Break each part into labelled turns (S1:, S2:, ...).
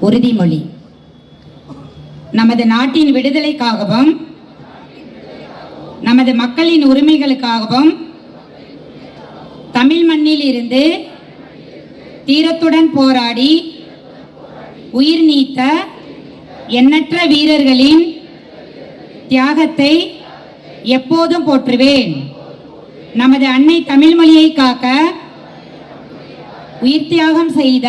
S1: உறுதிமொழி. நமது நாட்டின் விடுதலைக்காகவும் நமது மக்களின் உரிமைகளுக்காகவும் தமிழ் மண்ணில் இருந்து தீரத்துடன் போராடி உயிர் நீத்த எண்ணற்ற வீரர்களின் தியாகத்தை எப்போதும் போற்றுவேன். நமது அன்னை தமிழ் மொழியை காக்க உயிர் தியாகம் செய்த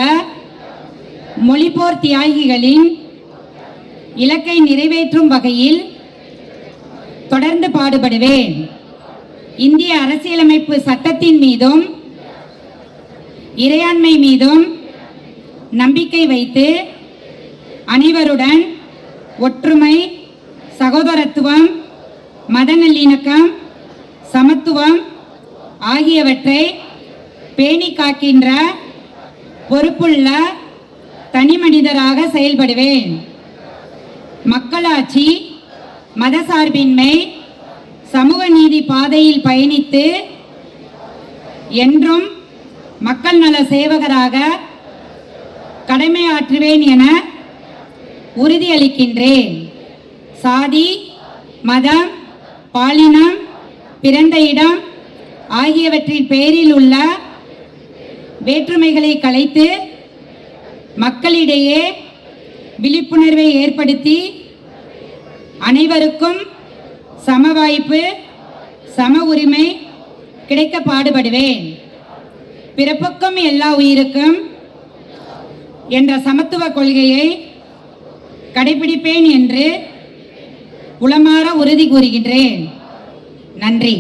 S1: மொழிபோர் தியாகிகளின் இலக்கை நிறைவேற்றும் வகையில் தொடர்ந்து பாடுபடுவேன். இந்திய அரசியலமைப்பு சட்டத்தின் மீதும் இறையாண்மை மீதும் நம்பிக்கை வைத்து அனைவருடன் ஒற்றுமை, சகோதரத்துவம், மத நல்லிணக்கம், சமத்துவம் ஆகியவற்றை பேணி காக்கின்ற பொறுப்புள்ள தனி மனிதராக செயல்படுவேன். மக்களாட்சி, மதசார்பின்மை, சமூக நீதி பாதையில் பயணித்து என்றும் மக்கள் நல சேவகராக கடமையாற்றுவேன் என உறுதியளிக்கின்றேன். சாதி, மதம், பாலினம், பிறந்த இடம் ஆகியவற்றின் பேரில் உள்ள வேற்றுமைகளை களைத்து மக்களிடையே விழிப்புணர்வை ஏற்படுத்தி அனைவருக்கும் சம வாய்ப்பு, சம உரிமை கிடைக்க பாடுபடுவேன். பிறப்புக்கும் எல்லா உயிருக்கும் என்ற சமத்துவ கொள்கையை கடைபிடிப்பேன் என்று உளமாற உறுதி கூறுகின்றேன். நன்றி.